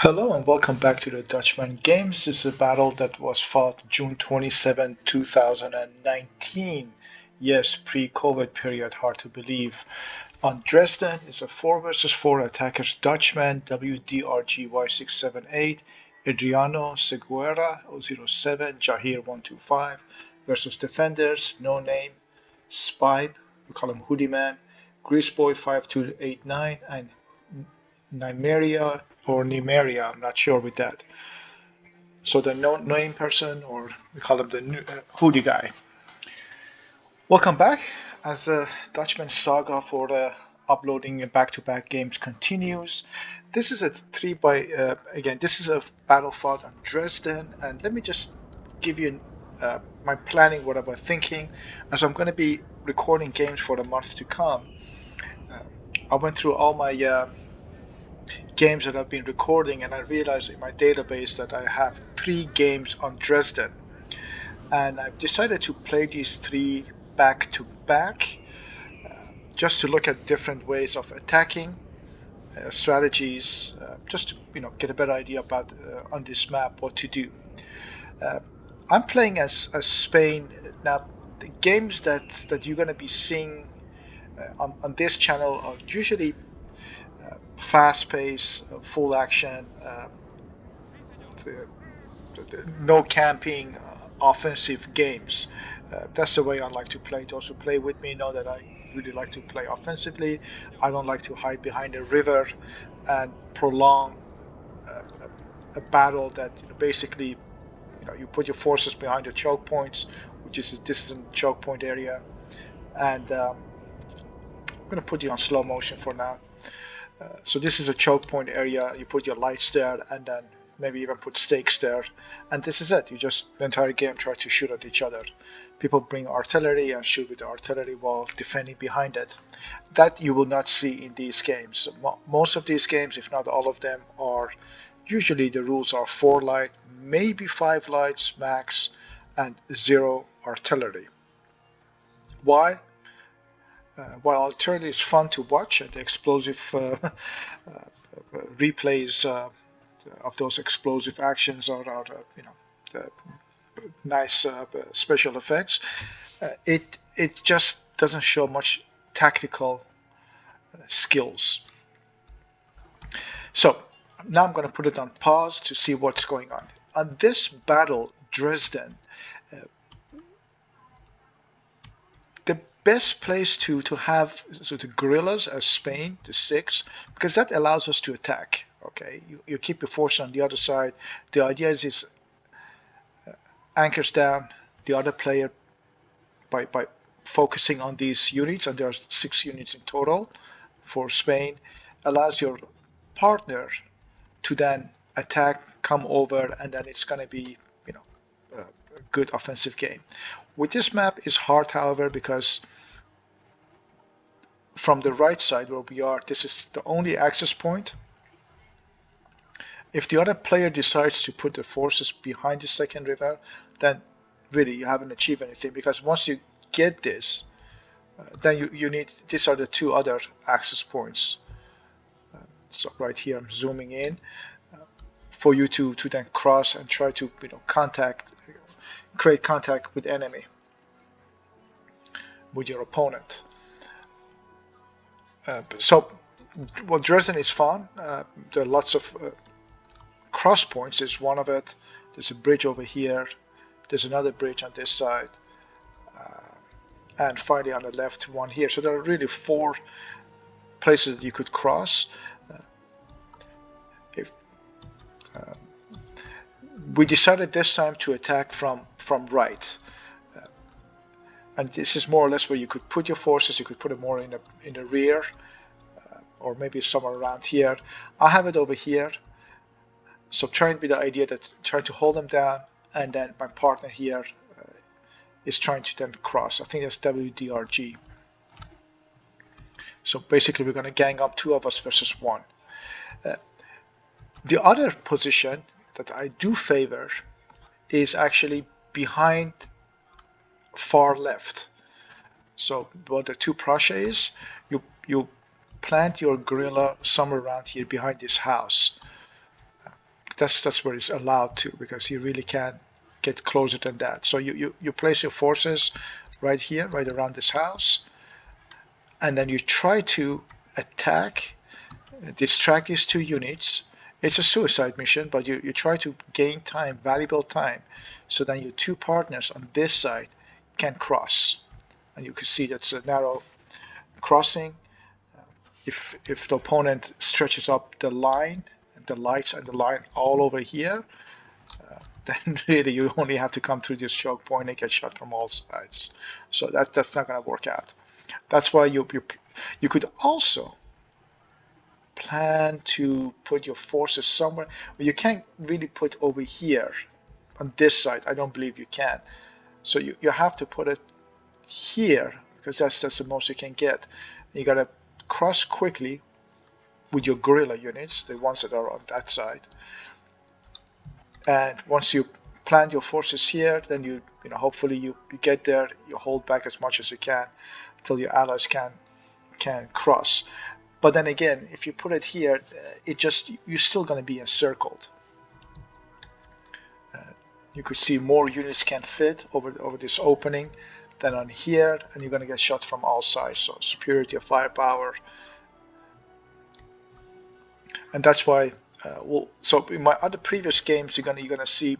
Hello and welcome back to the Dutchman Games. This is a battle that was fought June 27, 2019. Yes, pre-COVID period, hard to believe. On Dresden, it's a 4 versus 4 attackers Dutchman WDRGY678, Adriano Seguera 007, Jahir 125 versus defenders No Name, Spipe, we call him Hoodie Man, Greaseboy 5289, and Nymeria or Nimeria, I'm not sure with that. So the no name person, or we call him the hoodie guy. Welcome back as the Dutchman saga for the uploading back-to-back games continues. This is a again, this is a battle fought on Dresden, and let me just give you my planning, what I was thinking, as I'm going to be recording games for the months to come. Uh, I went through all my games that I've been recording, and I realized in my database that I have 3 games on Dresden, and I've decided to play these 3 back to back, just to look at different ways of attacking, strategies, just to get a better idea about on this map what to do. Uh, I'm playing as Spain now. The games that you're going to be seeing on this channel are usually fast pace, full action, no camping, offensive games. That's the way I like to play. Those who play with me know that I really like to play offensively. I don't like to hide behind a river and prolong a battle that basically you put your forces behind the choke points, which is a distant choke point area. And I'm going to put you on slow motion for now. So this is a choke point area. You put your lights there, and then maybe even put stakes there, and this is it. You just the entire game try to shoot at each other. People bring artillery and shoot with the artillery while defending behind it. That you will not see in these games. Most of these games, if not all of them, are usually the rules are 4 light, maybe 5 lights max, and 0 artillery. Why? While artillery is fun to watch, the explosive replays of those explosive actions are the nice special effects. It just doesn't show much tactical skills. So now I'm going to put it on pause to see what's going on. On this battle, Dresden, the best place to have the guerrillas as Spain, the 6, because that allows us to attack. Okay, you keep your force on the other side. The idea is anchors down the other player by focusing on these units, and there are 6 units in total for Spain, allows your partner to then attack, come over, and then it's going to be a good offensive game. With this map is hard, however, because from the right side where we are, this is the only access point. If the other player decides to put the forces behind the second river, then really you haven't achieved anything, because once you get this, then you need, these are the 2 other access points. So right here I'm zooming in for you to then cross and try to create contact with enemy, with your opponent. So well, Dresden is fun. There are lots of cross points. Is one of it. There's a bridge over here. There's another bridge on this side, and finally on the left one here. So there are really 4 places that you could cross. If we decided this time to attack from right, and this is more or less where you could put your forces. You could put it more in the rear, or maybe somewhere around here. I have it over here. So trying with the idea that trying to hold them down, and then my partner here is trying to then cross. I think that's WDRG. So basically we're going to gang up 2 of us versus 1. The other position that I do favor is actually behind far left. So what the 2 Prussia is, you plant your guerrilla somewhere around here behind this house. that's where it's allowed to, because you really can't get closer than that. So you place your forces right here, right around this house, and then you try to attack, distract these two units. It's a suicide mission, but you try to gain time, valuable time, so then your two partners on this side can cross. And you can see that's a narrow crossing. If the opponent stretches up the line, the lights and the line all over here, then really you only have to come through this choke point and get shot from all sides. So that's not going to work out. That's why you could also plan to put your forces somewhere, but you can't really put over here on this side. I don't believe you can. So you have to put it here, because that's the most you can get. You got to cross quickly with your guerrilla units, the ones that are on that side. And once you plant your forces here, then you hopefully you get there, you hold back as much as you can until your allies can cross. But then again, if you put it here, you're still going to be encircled. You could see more units can fit over this opening than on here, and you're going to get shot from all sides. So superiority of firepower, and that's why. So in my other previous games, you're gonna see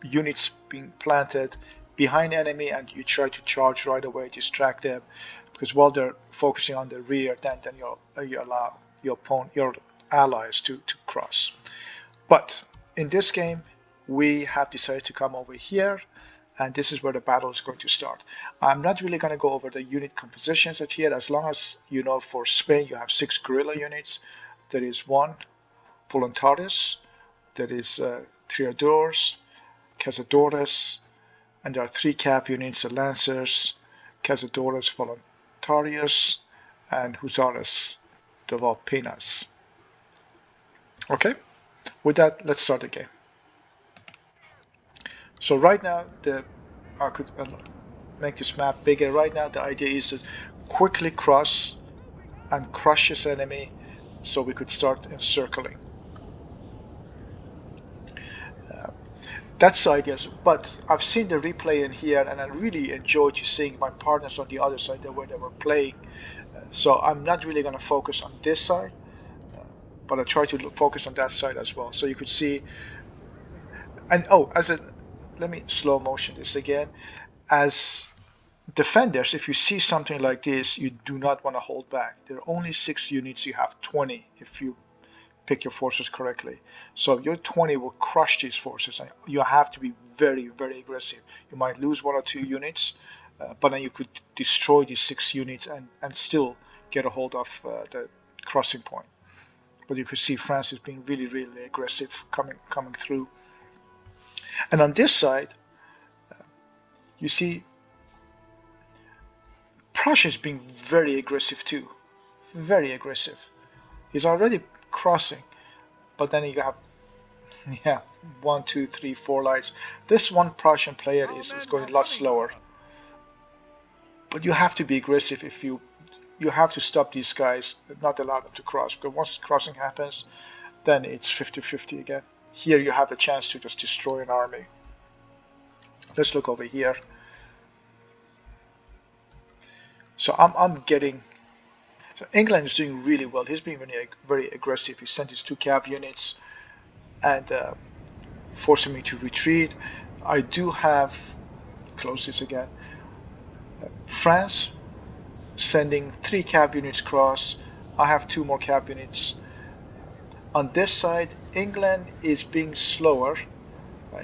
units being planted behind enemy, and you try to charge right away, distract them, because while they're focusing on the rear, then you allow your allies to cross. But in this game, we have decided to come over here, and this is where the battle is going to start. I'm not really going to go over the unit compositions at here, as long as you know for Spain you have 6 guerrilla units. There is 1 Voluntaris, there is Triadores, Cazadores, and there are 3 cav units, the Lancers, Cazadores Voluntarius, and Husares de Valpenas. Okay, with that, let's start the game. So right now, I could make this map bigger. Right now, the idea is to quickly cross and crush this enemy, so we could start encircling. That's the idea. But I've seen the replay in here, and I really enjoyed seeing my partners on the other side, where they were playing. So I'm not really going to focus on this side, but I try to focus on that side as well. So you could see, and let me slow motion this again. As defenders, if you see something like this, you do not want to hold back. There are only 6 units, you have 20 if you pick your forces correctly. So your 20 will crush these forces, and you have to be very, very aggressive. You might lose 1 or 2 units, but then you could destroy these 6 units and still get a hold of the crossing point. But you could see France is being really, really aggressive coming through. And on this side, you see Prussia is being very aggressive too. Very aggressive. He's already crossing, but then you have 1, 2, 3, 4 lights. This one Prussian player is going a lot slower. But you have to be aggressive if you have to stop these guys, not allow them to cross, because once crossing happens, then it's 50-50 again. Here you have a chance to just destroy an army. Let's look over here. So I'm getting. So England is doing really well. He's being very, very aggressive. He sent his 2 cav units and forcing me to retreat. I do have, close this again, France sending 3 cav units across. I have 2 more cav units. On this side, England is being slower.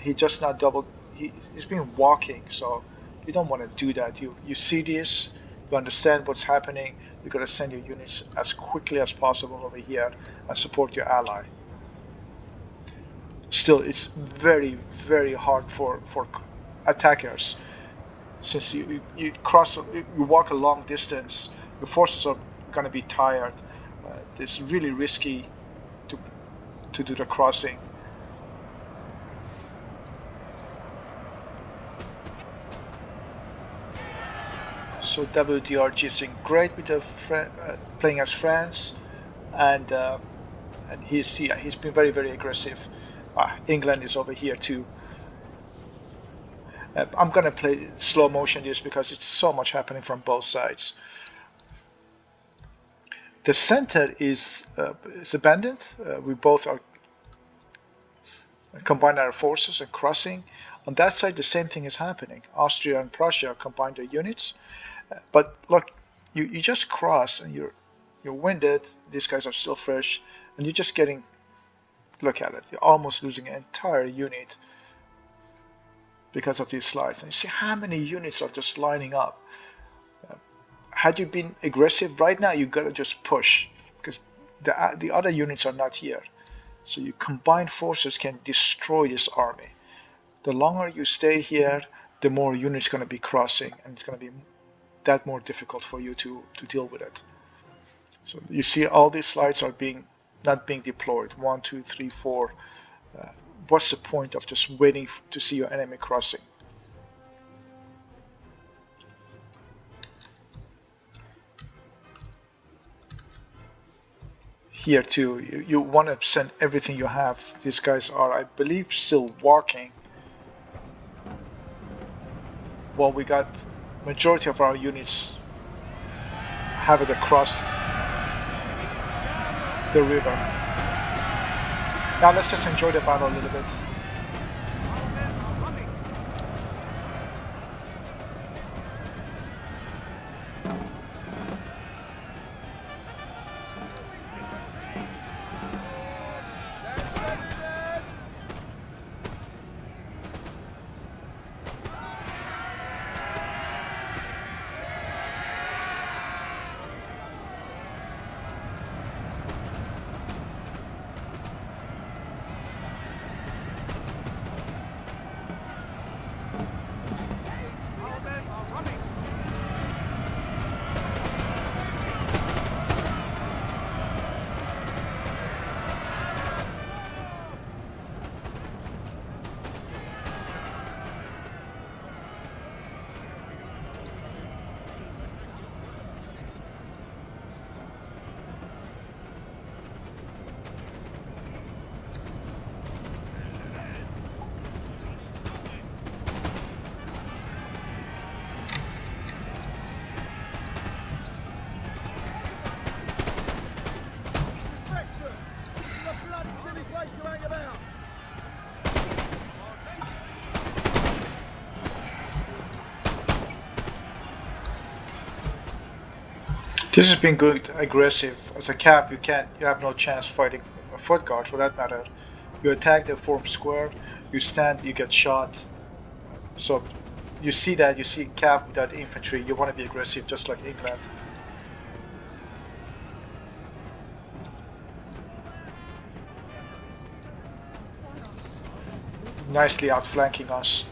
He just not doubled. He's been walking, so you don't want to do that. You see this, you understand what's happening. You got to send your units as quickly as possible over here and support your ally. Still, it's very, very hard for attackers, since you walk a long distance. Your forces are going to be tired. It's really risky to do the crossing. So WDRG is doing great with the playing as France, and he's been very, very aggressive. England is over here too. I'm gonna play slow motion this because it's so much happening from both sides. The center is abandoned. We both are combine our forces and crossing. On that side, the same thing is happening. Austria and Prussia combine their units. But look, you just cross and you're winded. These guys are still fresh, and you're just getting. Look at it. You're almost losing an entire unit because of these slides. And you see how many units are just lining up. Had you been aggressive right now, you gotta just push because the other units are not here. So your combined forces can destroy this army. The longer you stay here, the more units going to be crossing, and it's going to be that more difficult for you to deal with it. So you see all these slides are not being deployed. 1, 2, 3, 4. What's the point of just waiting to see your enemy crossing? Here too, you want to send everything you have. These guys are, I believe, still walking. Well, we got majority of our units have it across the river. Now let's just enjoy the battle a little bit. This has been good, aggressive. As a cap, you have no chance fighting a foot guard for that matter. You attack, they form square. You stand, you get shot. So you see that, you see cap without infantry. You want to be aggressive, just like England. Nicely outflanking us.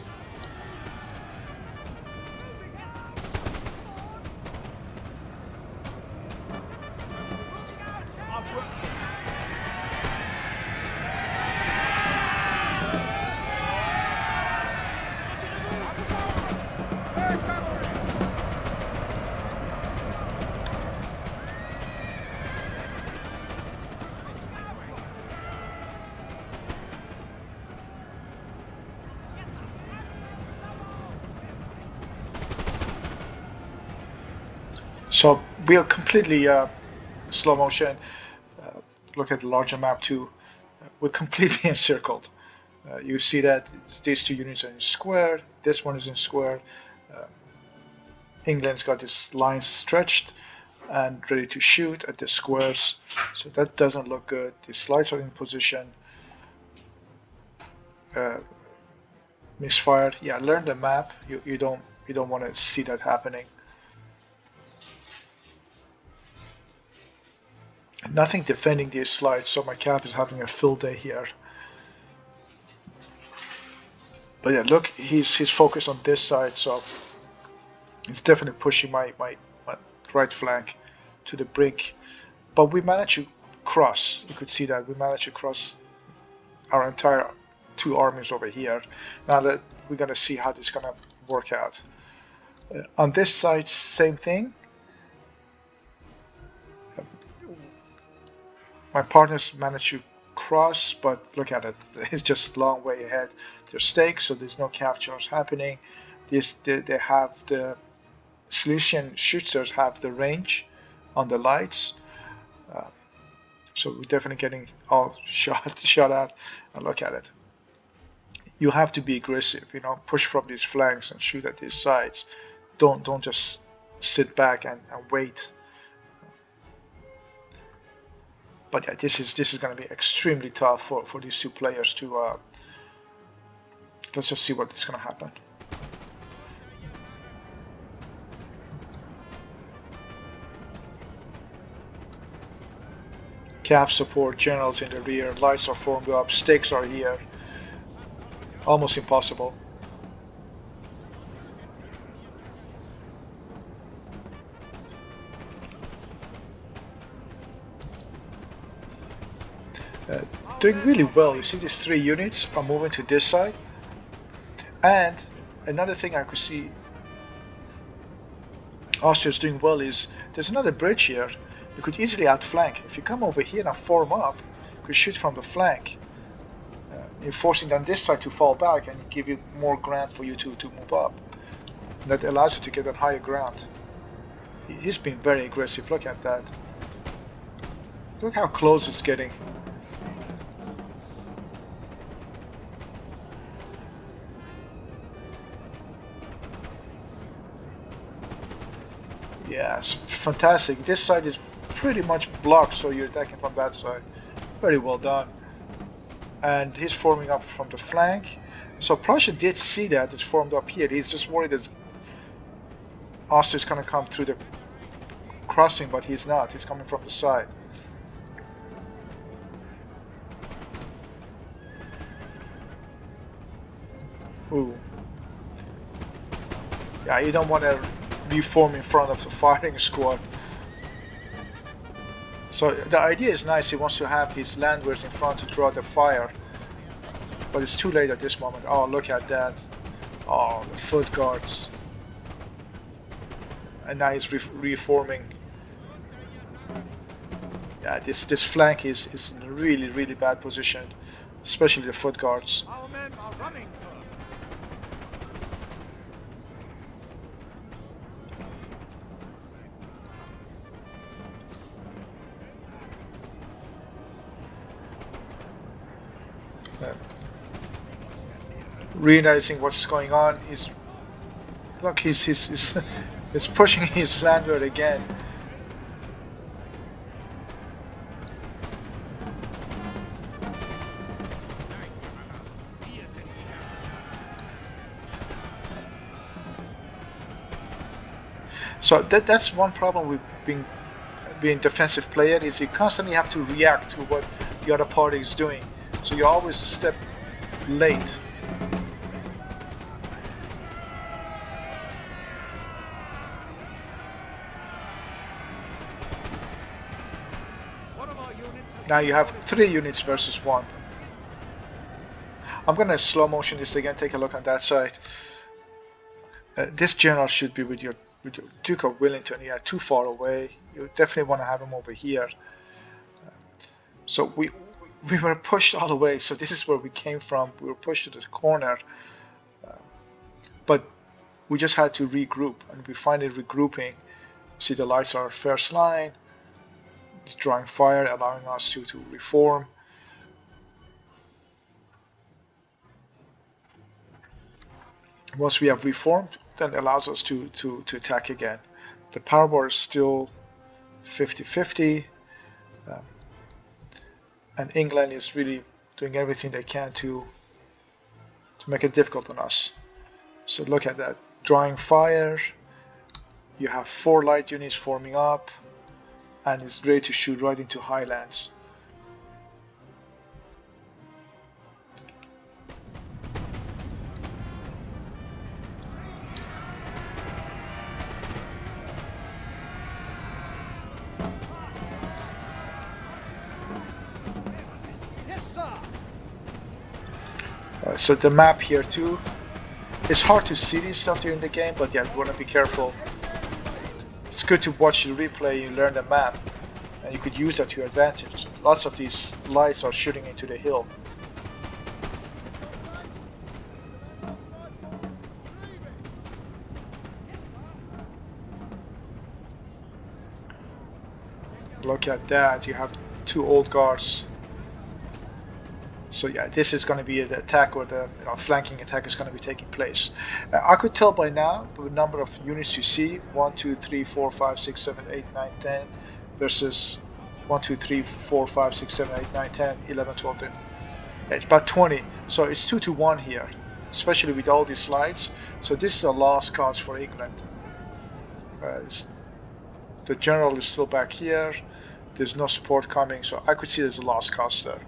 So we are completely slow motion. Look at the larger map too. We're completely encircled. You see that these two units are in square. This one is in square. England's got its lines stretched and ready to shoot at the squares. So that doesn't look good. The slides are in position. Misfired. Yeah, learn the map. You don't want to see that happening. Nothing defending these slides, so my cap is having a field day here. But yeah, look, he's focused on this side, so he's definitely pushing my right flank to the brink. But we managed to cross. You could see that we managed to cross our entire two armies over here. Now that we're gonna see how this is gonna work out. On this side, same thing. My partners managed to across, but look at it, it's just a long way ahead. They're stakes, so there's no captures happening. They have the Silesian shooters have the range on the lights, uh, so we're definitely getting all shot at. And look at it. You have to be aggressive, push from these flanks and shoot at these sides. Don't just sit back and wait. But yeah, this is going to be extremely tough for these two players to. Let's just see what is going to happen. Cav support, generals in the rear, lights are formed up, stakes are here. Almost impossible. Doing really well. You see these 3 units are moving to this side. And another thing I could see Austria's doing well is there's another bridge here. You could easily outflank. If you come over here and form up, you could shoot from the flank. You're forcing on this side to fall back and give you more ground for you to move up. And that allows you to get on higher ground. He's been very aggressive. Look at that. Look how close it's getting. Yeah, it's fantastic. This side is pretty much blocked, so you're attacking from that side. Very well done. And he's forming up from the flank. So Prussia did see that it's formed up here. He's just worried that Austria's going to come through the crossing, but he's not. He's coming from the side. Ooh. Yeah, you don't want to reform in front of the firing squad. So the idea is nice. He wants to have his landwears in front to draw the fire, but it's too late at this moment. Oh, look at that. Oh, the foot guards. And now he's reforming. Yeah, this flank is in a really bad position, especially the foot guards. Our men are running. Realizing what's going on, he's pushing his landward again. So that's one problem with being defensive player, is you constantly have to react to what the other party is doing. So you always step late. Now you have 3 units versus 1. I'm gonna slow motion this again. Take a look on that side. This general should be with your Duke of Wellington. Yeah, too far away. You definitely want to have him over here. So we were pushed all the way. So this is where we came from. We were pushed to the corner, but we just had to regroup, and we finally regrouping. See, the lights are first line. It's drawing fire, allowing us to reform. Once we have reformed, then it allows us to attack again. The power bar is still 50-50, and England is really doing everything they can to make it difficult on us. So look at that, drawing fire. You have 4 light units forming up, and it's ready to shoot right into highlands. Yes, sir. So the map here too. It's hard to see this stuff during the game, but yeah, you want to be careful. It's good to watch the replay and learn the map. and you could use that to your advantage. Lots of these lights are shooting into the hill. Look at that, you have 2 old guards. So yeah, this is going to be the attack, or the flanking attack is going to be taking place. I could tell by now the number of units you see: 1, 2, 3, 4, 5, 6, 7, 8, 9, 10, versus 1, 2, 3, 4, 5, 6, 7, 8, 9, 10, 11, 12, 13. It's about 20. So it's 2 to 1 here, especially with all these lights. So this is a lost cause for England. The general is still back here. There's no support coming, so I could see there's a lost cause there.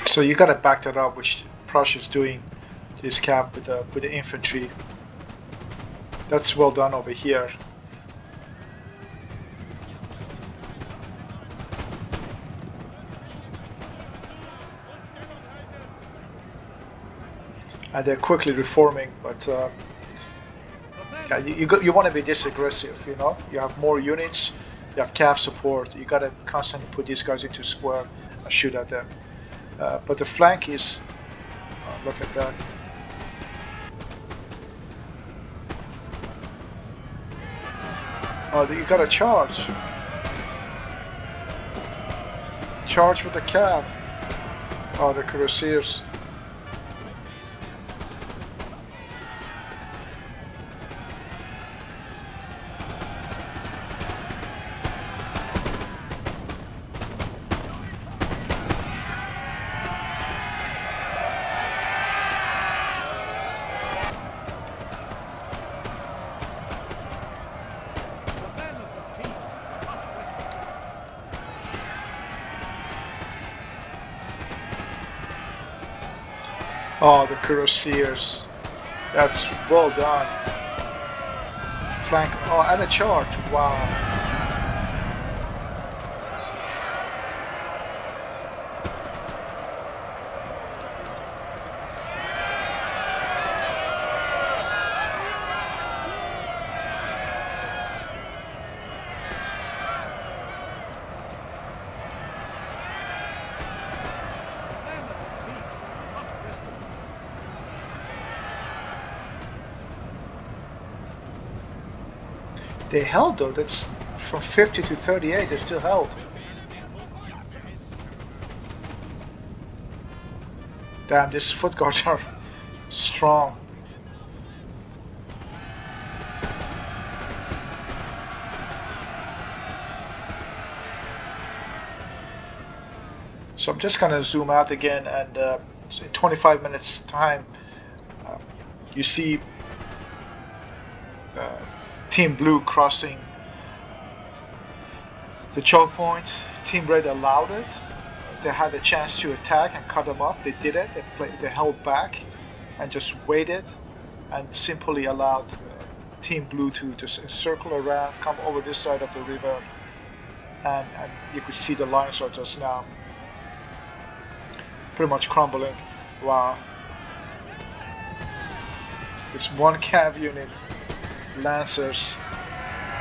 So you gotta back that up, which Prussia's doing this cap with the infantry. That's well done over here. And they're quickly reforming, but yeah, you want to be this aggressive, You have more units, you have cav support. You gotta constantly put these guys into square and shoot at them. But the flank is, look at that. Oh, you gotta charge. Charge with the cav. Oh, the cuirassiers. Oh, the cuirassiers. That's well done. Flank. Oh, and a charge. Wow. They held though. That's from 50 to 38. They still held. Damn, these foot guards are strong. So I'm just gonna zoom out again, and so in 25 minutes time, uh, you see uh, Team Blue crossing the choke point. Team Red allowed it. They had a chance to attack and cut them off. They didn't. They held back and just waited and simply allowed Team Blue to just circle around, come over this side of the river, and you could see the lines are just now pretty much crumbling. Wow. This one cav unit, Lancers,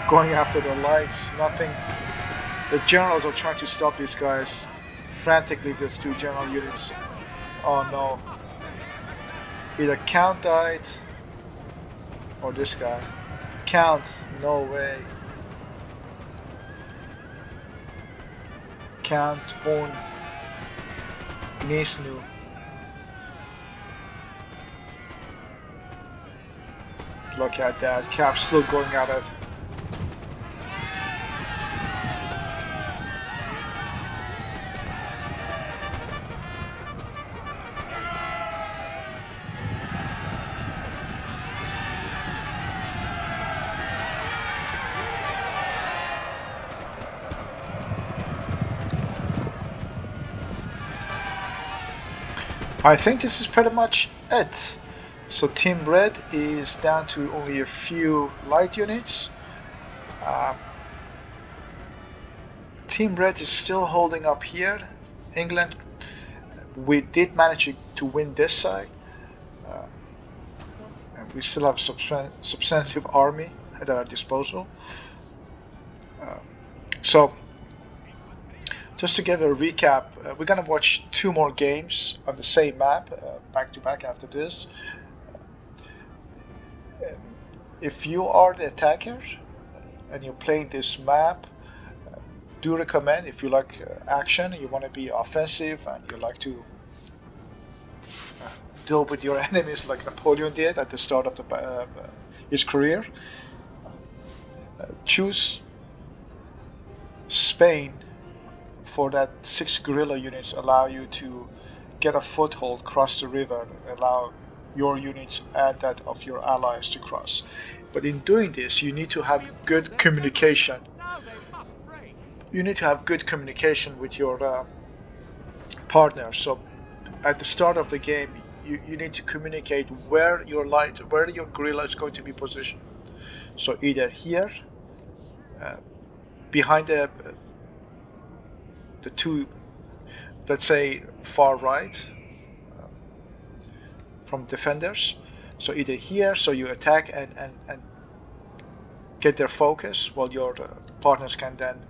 going after the lights, nothing. The generals are trying to stop these guys frantically, these two general units. Oh no. Either Count died or this guy. Count, no way. Count on Nisnu. Look at that. Cav still going at it. I think this is pretty much it. So Team Red is down to only a few light units. Team Red is still holding up here. England, we did manage to win this side. And we still have a substantive army at our disposal. So just to give a recap, we're going to watch two more games on the same map, back to back after this. If you are the attacker and you're playing this map, do recommend, if you like action, you want to be offensive, and you like to deal with your enemies like Napoleon did at the start of his career, choose Spain. For that 6 guerrilla units allow you to get a foothold, cross the river, and allow your units and that of your allies to cross. But in doing this, you need to have good communication. You need to have good communication with your partner. So at the start of the game, you need to communicate where your guerrilla is going to be positioned. So either here, behind the two, let's say, far right from defenders. So either here, so you attack and get their focus, while your partners can then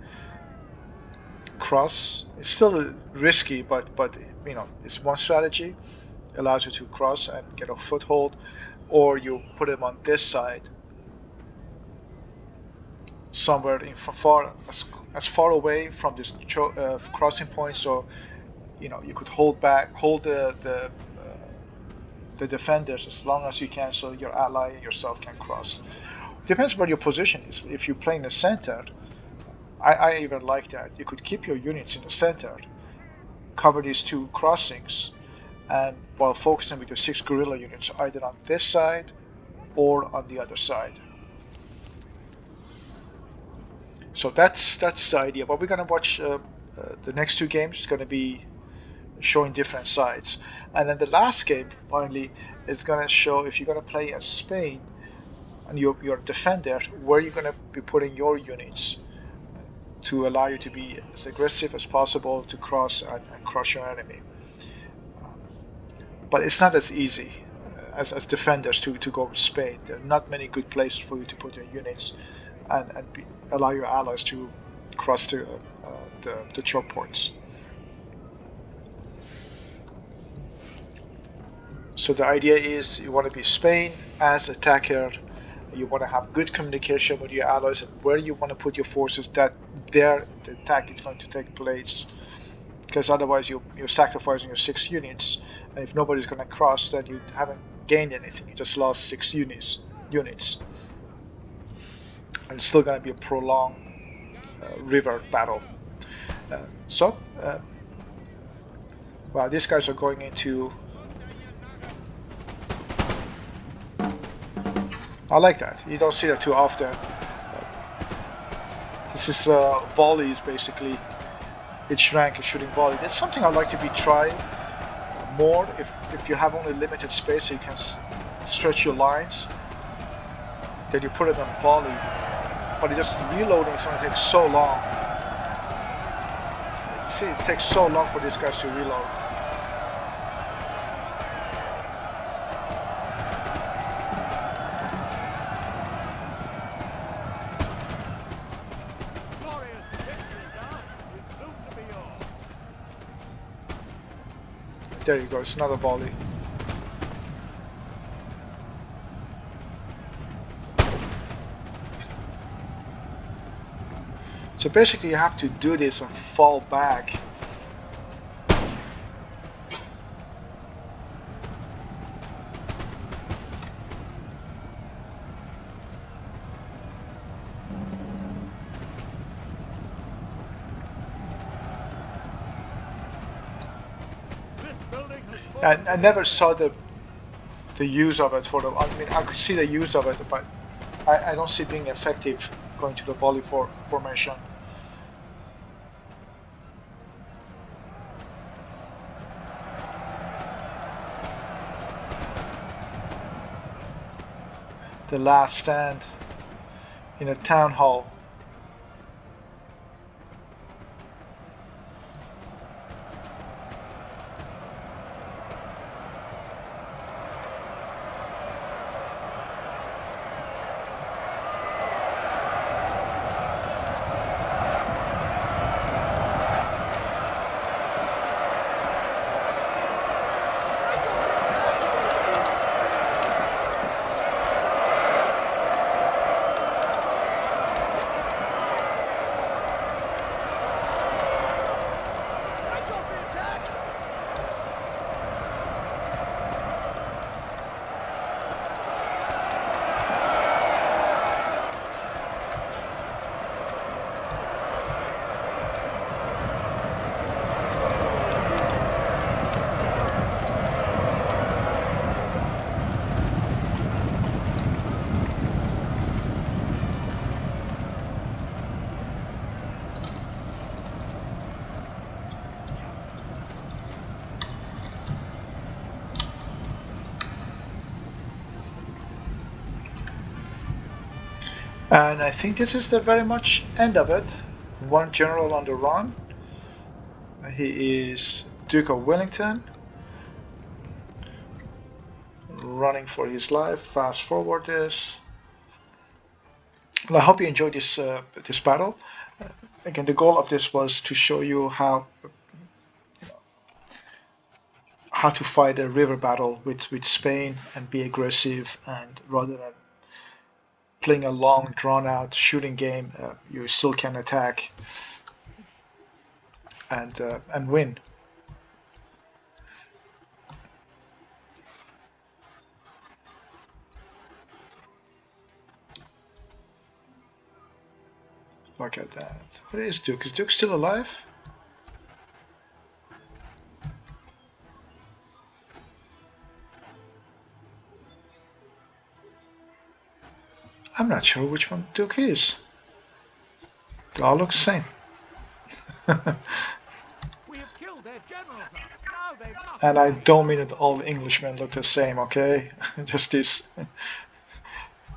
cross. It's still risky, but you know, it's one strategy. Allows you to cross and get a foothold, or you put them on this side, somewhere in as far away from this crossing point, so you know you could hold the defenders as long as you can, so your ally and yourself can cross. Depends where your position is. If you play in the center, I even like that. You could keep your units in the center, cover these two crossings, and while focusing with your 6 guerrilla units either on this side or on the other side. So that's the idea. But we're gonna watch the next two games. It's gonna be showing different sides, and then the last game finally is gonna show if you're gonna play as Spain and you're a defender, where you're gonna be putting your units to allow you to be as aggressive as possible to cross and crush your enemy. But it's not as easy as defenders to go with Spain. There are not many good places for you to put your units and allow your allies to cross the choke points. So the idea is you want to be Spain as attacker. You want to have good communication with your allies and where you want to put your forces, that there the attack is going to take place. Because otherwise you're sacrificing your 6 units, and if nobody's going to cross, then you haven't gained anything. You just lost 6 units, and it's still going to be a prolonged river battle. So Wow, these guys are going into... I like that. You don't see that too often. This is volleys basically. Each rank is shooting volley. That's something I'd like to be trying more if you have only limited space, so you can stretch your lines. Then you put it on volley, but it just reloading is going to take so long. See, it takes so long for these guys to reload. Glorious victory, sir, is soon to be yours. There you go, it's another volley. So basically you have to do this and fall back. This building has And I never saw the use of it for the... I mean, I could see the use of it, but I don't see it being effective going to the volley formation. The last stand in a town hall. And I think this is the very much end of it. One general on the run. He is Duke of Wellington, running for his life. Fast forward this. Well, I hope you enjoyed this battle. Again, the goal of this was to show you how to fight a river battle with Spain and be aggressive, and rather than playing a long, drawn-out shooting game, you still can attack and win. Look at that. Where is Duke? Is Duke still alive? I'm not sure which one Duke is. They all look the same. We have killed their general, sir. Now they must And I pay. don't mean that all Englishmen look the same, okay? Just these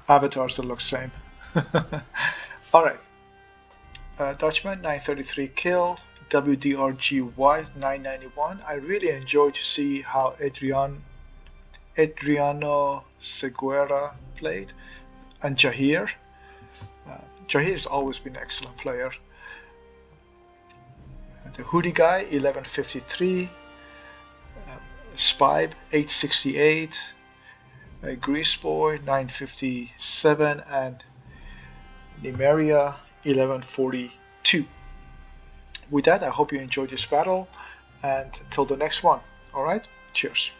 avatars that look the same. Alright. Dutchman 933 kill, WDRGY 991. I really enjoyed to see how Adriano Seguera played, and Jahir. Jahir has always been an excellent player. The hoodie guy 1153, Spibe 868, Grease Boy 957, and Nimeria 1142. With that, I hope you enjoyed this battle, and till the next one. Alright, cheers.